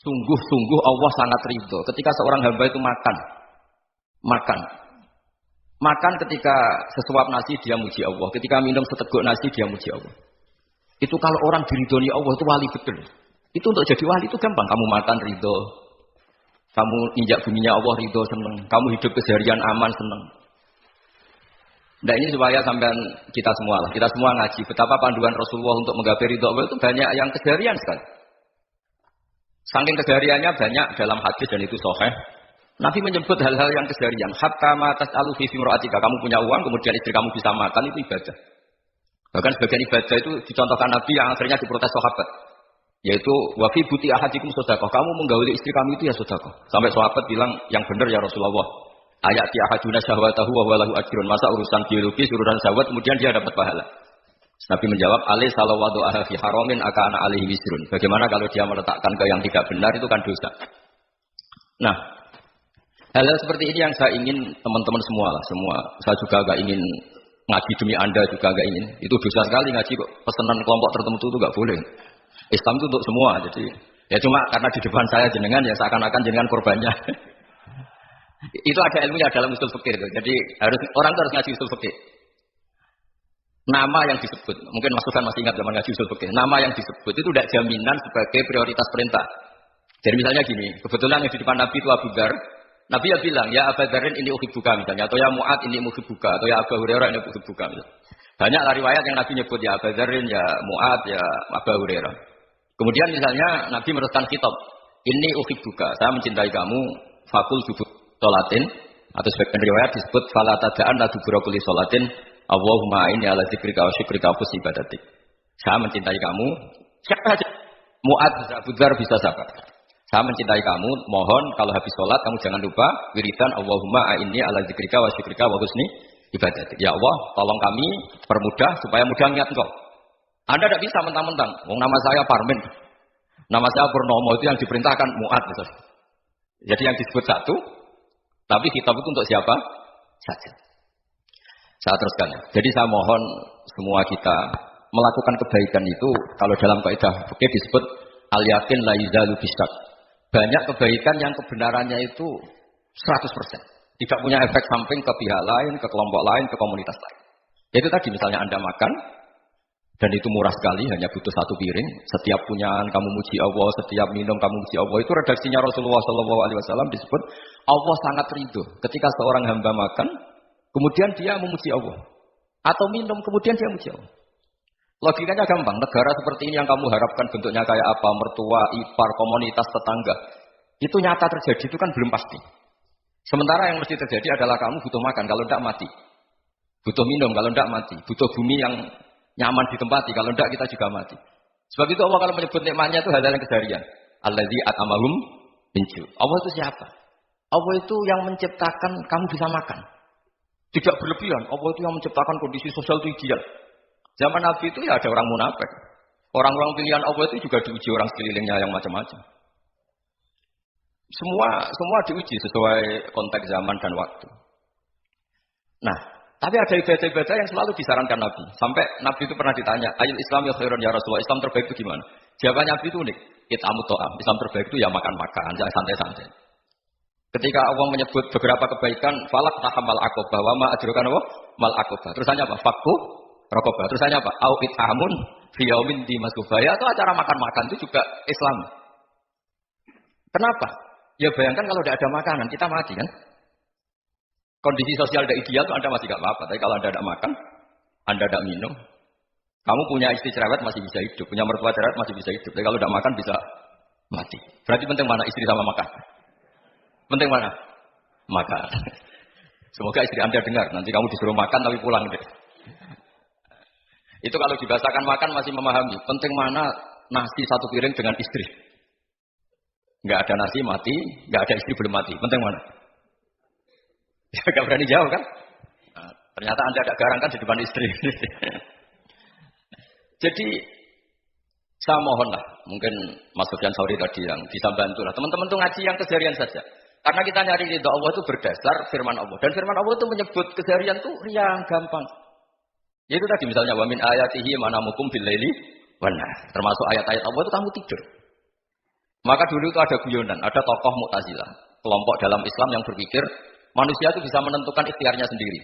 Sungguh-sungguh Allah sangat ridho ketika seorang hamba itu makan. Makan. Makan ketika sesuap nasi dia muji Allah. Ketika minum seteguk nasi dia muji Allah. Itu kalau orang diridhoni Allah itu wali betul. Itu untuk jadi wali itu gampang. Kamu makan ridho. Kamu injak buminya Allah ridho seneng. Kamu hidup keseharian aman seneng. Nah ini supaya sampean kita semua lah. Kita semua ngaji. Betapa panduan Rasulullah untuk menggapai ridho Allah itu banyak yang keseharian sekali. Saking kesehariannya banyak dalam hadis dan itu sahih. Nabi menyebut hal-hal yang keseharian. Hatta ma tas'alu fi imra'atika. Kamu punya uang kemudian istri kamu bisa makan itu ibadah. Bahkan sebagian ibadah itu dicontohkan Nabi yang akhirnya diprotes sahabat. Yaitu wa fi buti ahadikum sedekah. Kamu menggauli istri kamu itu ya sedekah. Sampai sahabat bilang yang benar ya Rasulullah. Ayati ahaduna syahwatahu wa huwa lahu ajrun. Masa urusan biologis, urusan syahwat kemudian dia dapat pahala. Nabi menjawab, alih salawatu aha fi haramin akana alihi wisrun. Bagaimana kalau dia meletakkan ke yang tidak benar itu kan dosa. Nah, hal-hal seperti ini yang saya ingin teman-teman semua lah, semua. Saya juga agak ingin ngaji demi Anda juga agak ingin. Itu dosa sekali ngaji kok. Pesanan kelompok tertentu itu enggak boleh. Islam itu untuk semua. Jadi ya cuma karena di depan saya jenengan ya seakan-akan jenengan korbannya. Itu ada ilmunya dalam usul fikih itu. Jadi orang itu harus ngaji usul fikih. Nama yang disebut, mungkin masukan masih ingat zaman ngaji usul fikih. Nama yang disebut itu tidak jaminan sebagai prioritas perintah. Jadi misalnya gini, kebetulan yang di depan Nabi itu Abu Dzar. Nabi ya bilang, ya Abu Dzarin ini uhibbuka misalnya, atau ya Mu'ad ini uhibbuka, atau ya Abu Hurairah ini uhibbuka misalnya. Banyak riwayat yang Nabi nyebut ya Abu Dzarin, ya Mu'ad, ya Abu Hurairah. Kemudian misalnya Nabi meneruskan kitab, ini uhibbuka, saya mencintai kamu, fakul dubur sholatin, atau sebagian riwayat disebut fala tada'an la dubura kulli sholatin, Allahumma inni ala dzikrika wa syukrika wa husni ibadatik. Saya mencintai kamu, siapa saja. Mu'ad bisa Abu Dzar bisa siapa. Saya mencintai kamu, mohon kalau habis sholat kamu jangan lupa wiridan Allahumma inni ala dzikrika wa syukrika wa husni ibadatik. Ya Allah, tolong kami permudah supaya mudah ingat Engkau. Anda tidak bisa mentang-mentang. Wong nama saya Parmin. Nama saya Purnomo itu yang diperintahkan Mu'ad. Jadi yang disebut satu, tapi kitab itu untuk siapa saja. Saya teruskan ya. Jadi saya mohon semua kita melakukan kebaikan itu kalau dalam kaidah fikih disebut al-yakin la yuzalu bisyak. Banyak kebaikan yang kebenarannya itu 100%. Tidak punya efek samping ke pihak lain, ke kelompok lain, ke komunitas lain. Itu tadi misalnya Anda makan dan itu murah sekali, hanya butuh satu piring. Setiap punyaan kamu muji Allah, setiap minum kamu muji Allah. Itu redaksinya Rasulullah SAW disebut Allah sangat ridho ketika seorang hamba makan, kemudian dia memuji Allah. Atau minum, kemudian dia memuji Allah. Logikanya gampang, negara seperti ini yang kamu harapkan bentuknya kayak apa, mertua, ipar, komunitas, tetangga. Itu nyata terjadi, itu kan belum pasti. Sementara yang mesti terjadi adalah kamu butuh makan, kalau tidak mati. Butuh minum, kalau tidak mati. Butuh bumi yang nyaman ditempati, kalau tidak kita juga mati. Sebab itu Allah kalau menyebut nikmatnya itu hal-hal yang keseharian. Allazi at'amahum min ju'. Allah itu siapa? Allah itu yang menciptakan kamu bisa makan. Tidak berlebihan, Allah itu yang menciptakan kondisi sosial itu ideal. Zaman Nabi itu ya ada orang munafik. Orang-orang pilihan Allah itu juga diuji orang sekelilingnya yang macam-macam. Semua diuji sesuai konteks zaman dan waktu. Nah, tapi ada ibadah-ibadah yang selalu disarankan Nabi. Sampai Nabi itu pernah ditanya, ayat Islam ya khairun ya Rasulullah, Islam terbaik itu gimana? Jawabannya Nabi itu unik. It'amut ta'am. Islam terbaik itu ya makan-makan, jangan santai-santai. Ketika Allah menyebut beberapa kebaikan, falak tahamal aqobah, wa ma adraka mal aqobah. Terusannya apa? Fakku rokobah. Terusannya apa? Au it'amun fi yaumin di masgubaya. Itu acara makan-makan itu juga Islam. Kenapa? Ya bayangkan kalau tidak ada makanan, kita mati kan? Kondisi sosial tidak ideal itu Anda masih tidak apa-apa. Tapi kalau Anda tidak makan, Anda tidak minum, kamu punya istri cerewet masih bisa hidup, punya mertua cerewet masih bisa hidup. Tapi kalau tidak makan bisa mati. Berarti penting mana istri sama makan? Penting mana? Makan. Semoga istri Anda dengar. Nanti kamu disuruh makan tapi pulang deh. Itu kalau dibahasakan makan masih memahami. Penting mana nasi satu piring dengan istri. Nggak ada nasi mati, nggak ada istri belum mati. Penting mana? Ya nggak berani jawab kan? Nah, ternyata Anda ada garang kan di depan istri. Jadi saya mohonlah, mungkin Mas Sufyan Sauri tadi yang bisa bantu lah. Teman-teman tuh ngaji yang keseharian saja. Karena kita nyari ridha Allah itu berdasar firman Allah. Dan firman Allah itu menyebut keseharian itu riang, gampang. Itu tadi misalnya wa min ayatihi manamukum bil laili wan nahar. Termasuk ayat-ayat Allah itu kamu tidur. Maka dulu itu ada guyonan, ada tokoh Mu'tazilah, kelompok dalam Islam yang berpikir manusia itu bisa menentukan ikhtiarnya sendiri.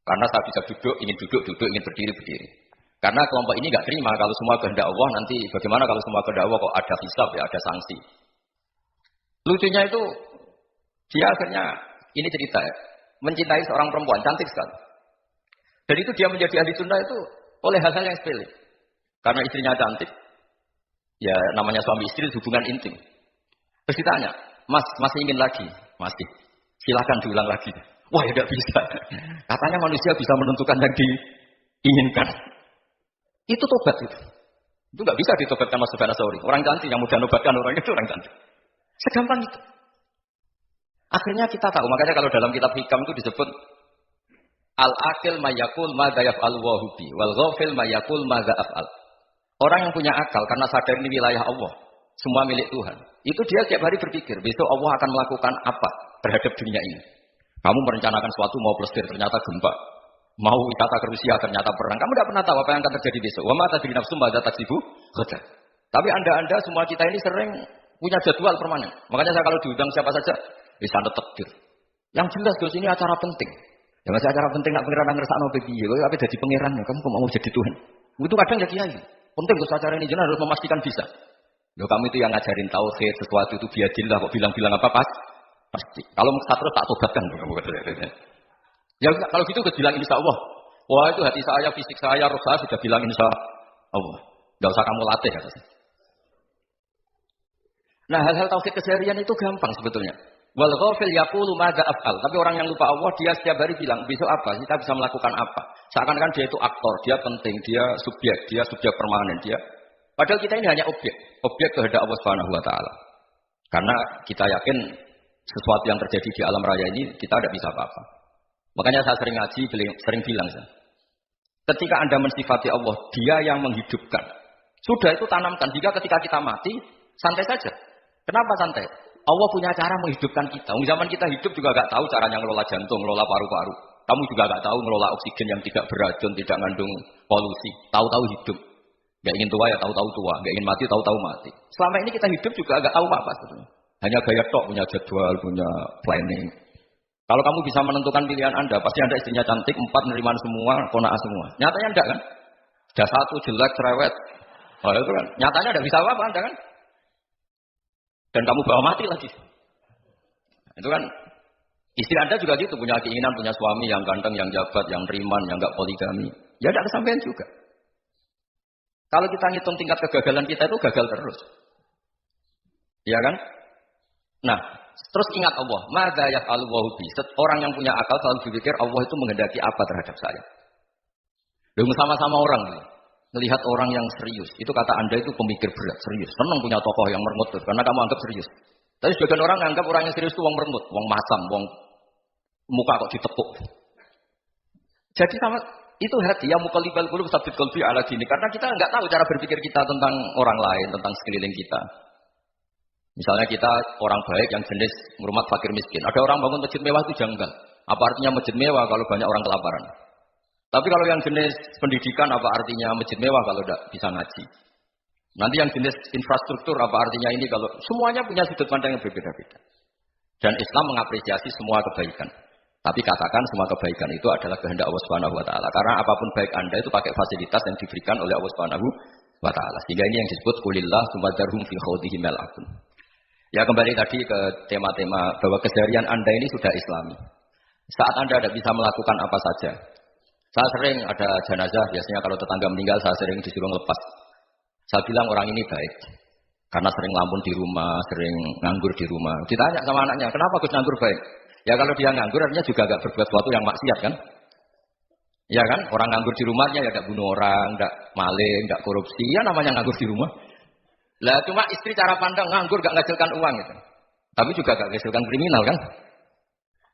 Karena saya bisa duduk, ingin berdiri, berdiri. Karena kelompok ini nggak terima kalau semua kehendak Allah, nanti bagaimana kalau semua kehendak Allah kok ada hisab ya, ada sanksi. Lucunya itu, dia akhirnya, ini cerita ya, mencintai seorang perempuan, cantik sekali. Dan itu dia menjadi ahli sunnah itu oleh hal-hal yang sepele. Karena istrinya cantik, ya namanya suami istri hubungan intim. Terus ditanya, Mas, masih ingin lagi? Masih. Silakan diulang lagi. Wah, ya tidak bisa. Katanya manusia bisa menentukan yang diinginkan. Itu tobat itu. Itu nggak bisa ditobatkan Mas Sufyan Ats-Tsauri. Orang cantik yang mudah nobatkan orang itu orang cantik. Segampang itu. Akhirnya kita tahu, makanya kalau dalam kitab Hikam itu disebut al-akil mayakul madza yaf'al wa hubi wal ghafil mayakul madza af'al. Orang yang punya akal karena sadar ini wilayah Allah, semua milik Tuhan. Itu dia tiap hari berpikir, besok Allah akan melakukan apa terhadap dunia ini. Kamu merencanakan sesuatu mau plesir, ternyata gempa. Mau wisata ke Rusia, ternyata perang. Kamu tidak pernah tahu apa yang akan terjadi besok. Wa ma tadri nafsum madza taksibu ghadan. Tapi anda semua kita ini sering punya jadwal permanen. Makanya saya kalau diundang siapa saja, bisa anda takdir. Yang jelas dos ini acara penting. Ya masih acara penting nak pengiran ngersakno piye. Kowe ape dadi pangeran ya, kamu kok mau jadi Tuhan. Itu kadang ya kiai. Penting Gus acara ini jenengan harus memastikan bisa. Loh kamu itu yang ngajarin tauhid, sesuatu itu biadillah kok bilang-bilang apa pasti. Kalau mau terus tak tobatkan kamu kata. Ya kalau gitu gue bilang insya Allah. Wah itu hati saya, fisik saya, roh saya sudah bilang insya Allah. Gak usah kamu latih kata saya. Nah hal-hal tauhid keseharian itu gampang sebetulnya. Wal ghafil yaqulu madza af'al. Tapi orang yang lupa Allah dia setiap hari bilang besok apa? Kita bisa melakukan apa? Seakan-akan dia itu aktor, dia penting, dia subjek permanen dia. Padahal kita ini hanya objek kehendak Allah Subhanahu wa taala. Karena kita yakin sesuatu yang terjadi di alam raya ini kita tidak bisa apa-apa. Makanya saya sering ngaji, sering bilang saya. Ketika Anda mensifati Allah, Dia yang menghidupkan. Sudah itu tanamkan. Jika ketika kita mati, santai saja. Kenapa santai? Allah punya cara menghidupkan kita. Zaman kita hidup juga gak tahu caranya ngelola jantung, ngelola paru-paru. Kamu juga gak tahu ngelola oksigen yang tidak beracun, tidak mengandung polusi. Tahu-tahu hidup. Gak ingin tua ya tahu-tahu tua. Gak ingin mati tahu-tahu mati. Selama ini kita hidup juga gak tahu apa-apa sebetulnya. Hanya gaya tok, punya jadwal, punya planning. Kalau kamu bisa menentukan pilihan Anda, pasti Anda istrinya cantik, 4 penerimaan semua, kona'ah semua. Nyatanya enggak kan? Sudah 1 jelek, cerewet. Oh, itu kan. Nyatanya enggak bisa apa-apa Anda kan? Dan kamu bawa mati lagi. Itu kan. Istri Anda juga gitu, punya keinginan, punya suami yang ganteng, yang jabat, yang riman, yang enggak poligami. Ya enggak kesampaian juga. Kalau kita ngitung tingkat kegagalan kita itu gagal terus. Iya kan? Nah, terus ingat Allah, madza yaf'alu wa bi. Orang yang punya akal selalu berpikir Allah itu menghendaki apa terhadap saya. Dengan sama-sama orang melihat orang yang serius. Itu kata Anda itu pemikir berat, serius. Senang punya tokoh yang merengut karena kamu anggap serius. Tapi sebagian orang anggap orang yang serius itu wong merengut, wong masam, wong muka kok ditepuk. Jadi sama itu hati yang muqallibal qulub tsabbit qalbi ala dini. Karena kita enggak tahu cara berpikir kita tentang orang lain, tentang sekeliling kita. Misalnya kita orang baik yang jenis ngurmat fakir miskin. Ada orang bangun masjid mewah itu janggal. Apa artinya masjid mewah kalau banyak orang kelaparan? Tapi kalau yang jenis pendidikan apa artinya masjid mewah kalau tidak bisa ngaji? Nanti yang jenis infrastruktur apa artinya ini kalau semuanya punya sudut pandang yang berbeda-beda. Dan Islam mengapresiasi semua kebaikan. Tapi katakan semua kebaikan itu adalah kehendak Allah Subhanahu wa taala. Karena apapun baik Anda itu pakai fasilitas yang diberikan oleh Allah Subhanahu wa taala. Sehingga ini yang disebut qulillah sumadarhum fi khawdihim al-akun. Ya kembali tadi ke tema-tema bahwa keseharian Anda ini sudah Islami. Saat Anda tidak bisa melakukan apa saja. Saya sering ada jenazah, biasanya kalau tetangga meninggal saya sering disuruh lepas. Saya bilang orang ini baik. Karena sering lamun di rumah, sering nganggur di rumah. Ditanya sama anaknya, kenapa Gus nganggur baik? Ya kalau dia nganggur artinya juga agak berbuat sesuatu yang maksiat kan? Ya kan? Orang nganggur di rumahnya ya tidak bunuh orang, tidak maling, tidak korupsi. Ya namanya nganggur di rumah. Lah cuma istri cara pandang nganggur gak ngasilkan uang itu. Tapi juga gak ngasilkan kriminal kan.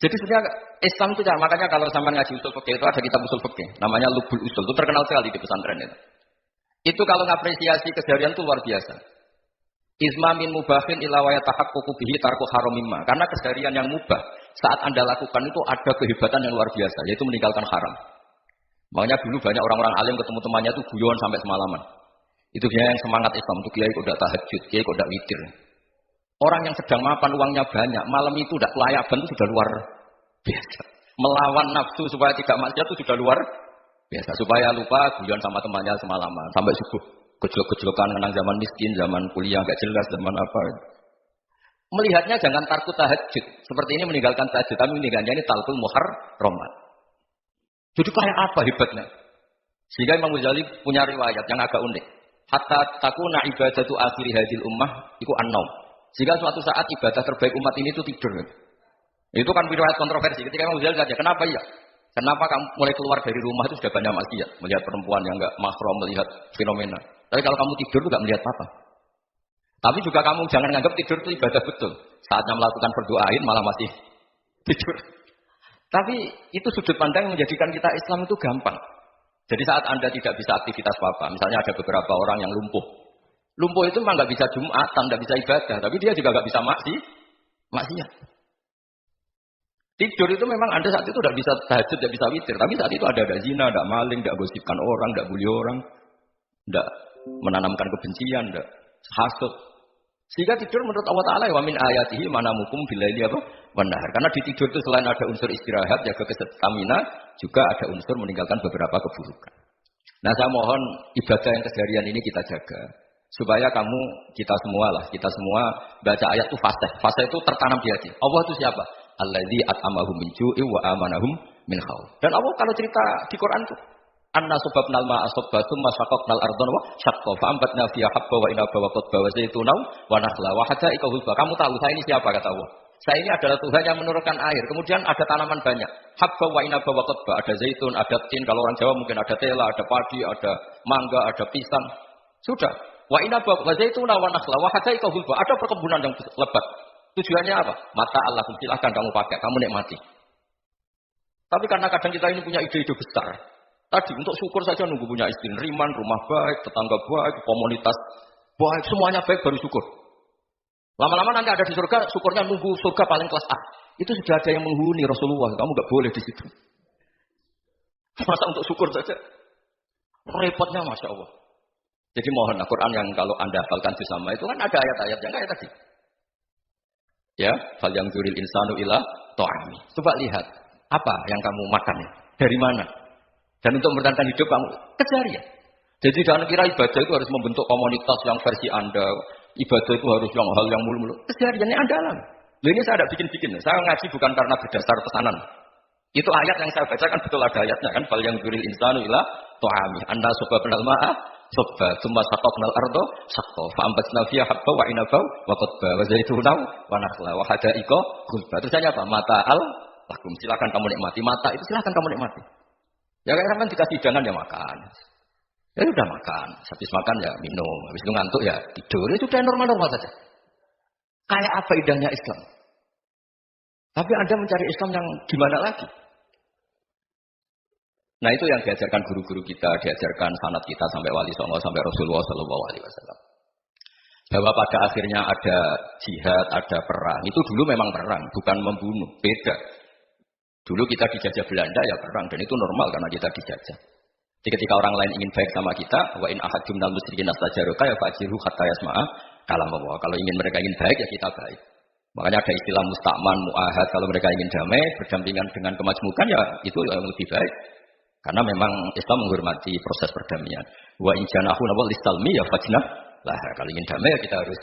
Jadi sebenarnya Islam itu makanya kalau sampai ngaji usul fikih itu ada kitab usul fikih namanya Lubul Usul. Itu terkenal sekali di pesantren itu. Itu kalau ngapresiasi keseharian itu luar biasa. Isma min mubahin ila wa yatahaqququ bihi tarku haramimma. Karena keseharian yang mubah saat Anda lakukan itu ada kehebatan yang luar biasa yaitu meninggalkan haram. Makanya dulu banyak orang-orang alim ketemu temannya itu guyon sampai semalaman. Itu dia yang semangat Islam itu kiai kok tidak tahajud, kiai kok tidak witir. Orang yang sedang mapan uangnya banyak, malam itu tidak kelayaban itu sudah luar biasa. Melawan nafsu supaya tidak maksiat itu sudah luar biasa. Supaya lupa guyon sama temannya semalaman sampai subuh. Gejolak-gejolokan menang zaman miskin, zaman kuliah nggak jelas, zaman apa. Melihatnya jangan takut tahajud. Seperti ini meninggalkan tahajud, tapi meninggalkannya ini talqul muharramat. Jadi kayak apa hebatnya? Sehingga Imam Ghazali punya riwayat yang agak unik. Hatta takuna ibadatu akhiri hadil ummah iku an-naum. Jika suatu saat ibadah terbaik umat ini itu tidur. Itu kan riwayat kontroversi. Ketika Imam Ghazali saja, kenapa ya? Kenapa kamu mulai keluar dari rumah itu sudah banyak maksiat, melihat perempuan yang enggak mahram, melihat fenomena. Tapi kalau kamu tidur itu enggak melihat apa. Tapi juga kamu jangan menganggap tidur itu ibadah betul. Saatnya melakukan berdoain malah masih tidur. Tapi itu sudut pandang yang menjadikan kita Islam itu gampang. Jadi saat Anda tidak bisa aktivitas apa, misalnya ada beberapa orang yang lumpuh. Lumpuh itu memang nggak bisa Jumatan, nggak bisa ibadah, tapi dia juga nggak bisa maksiat. Tidur itu memang Anda saat itu tidak bisa tahajud, tidak bisa witir, tapi saat itu ada zina, ada maling, tidak gosipkan orang, tidak bully orang, tidak menanamkan kebencian, tidak hasud. Sehingga tidur menurut Allah Ta'ala wa min ayatihi manamukum bilaili apa? Wanahar. Karena di tidur itu selain ada unsur istirahat, jaga stamina, juga ada unsur meninggalkan beberapa keburukan. Nah saya mohon ibadah yang keseharian ini kita jaga. Supaya kita semua baca ayat itu fasih. Fasih itu tertanam di hati. Allah itu siapa? Alladzi at'amahum min ju'i wa amanahum min khauf. Dan Allah kalau cerita di Quran itu anna subabnal ma'a sabba tsumma syaqaqnal ardha wa syaqqa fa ambatna fiha habba wa inaba wa qadba wa zaituna wa nakhla wa hada'iqa hulba. Kamu tahu saya ini siapa kata Allah? Saya ini adalah Tuhan yang menurunkan air. Kemudian ada tanaman banyak. Habba wa inaba wa qadba, ada zaitun, ada tin, kalau orang Jawa mungkin ada tela, ada padi, ada mangga, ada pisang. Sudah. Wa inaba wa zaituna wa nakhla wa hada'iqa hulba. Ada perkebunan yang lebat. Tujuannya apa? Mata Allah, silahkan kamu pakai, kamu nikmati. Tapi karena kadang kita ini punya ide-ide besar. Tadi untuk syukur saja nunggu punya istri, riman, rumah baik, tetangga baik, komunitas baik, semuanya baik baru syukur. Lama-lama nanti ada di surga, syukurnya nunggu surga paling kelas A. Itu sudah ada yang menghuni Rasulullah, kamu nggak boleh di situ. Masa untuk syukur saja, repotnya Masya Allah. Jadi mohon Al-Quran yang kalau Anda hafalkan bersama itu kan ada ayat-ayat yang kayak tadi. Ya, fal yang dzuril insanu ila ta'ami. Coba lihat, apa yang kamu makan? Dari mana? Dan untuk mempertahankan hidup kamu, kejar ya. Jadi jangan kira ibadah itu harus membentuk komunitas yang versi Anda. Ibadah itu harus yang hal yang mulu-mulu. Kesehariannya andalan. Loh ini saya tidak bikin-bikin. Saya ngaji bukan karena berdasar pesanan. Itu ayat yang saya baca kan betul ada ayatnya kan. Fal yang dzuril insanu ila ta'ami. Anda subabnal ma'a sabba tsumma saqaqnal arda saqqa fa ambatna fiha habba wa inaba wa qadba wa zaituna wa nakhla wa hada'iqa ghulba. Terusnya apa? Mata'al lakum. Silakan kamu nikmati. Mata itu silakan kamu nikmati. Ya kan dikasih hidangan ya makan. Ya sudah makan. Habis makan ya minum. Habis itu ngantuk ya tidur. Itu sudah normal-normal saja. Kayak apa indahnya Islam? Tapi Anda mencari Islam yang gimana lagi? Nah itu yang diajarkan guru-guru kita, diajarkan sanad kita sampai Wali Songo, sampai Rasulullah SAW. Bahwa pada akhirnya ada jihad, ada perang. Itu dulu memang perang, bukan membunuh. Beda. Dulu kita dijajah Belanda ya perang, dan itu normal karena kita dijajah. Jadi ketika orang lain ingin baik sama kita, wa in ahadum minal musyrikin astajaruka ya fajiru hatta yasma'a kalam Allah. Kalau ingin mereka ingin baik ya kita baik. Makanya ada istilah musta'man, mu'ahad. Kalau mereka ingin damai, berdampingan dengan kemajmukan ya itu yang lebih baik. Karena memang Islam menghormati proses perdamaian. Wa in janahu nawal istalmi ya fajnah lah. Kalau ingin damai ya kita harus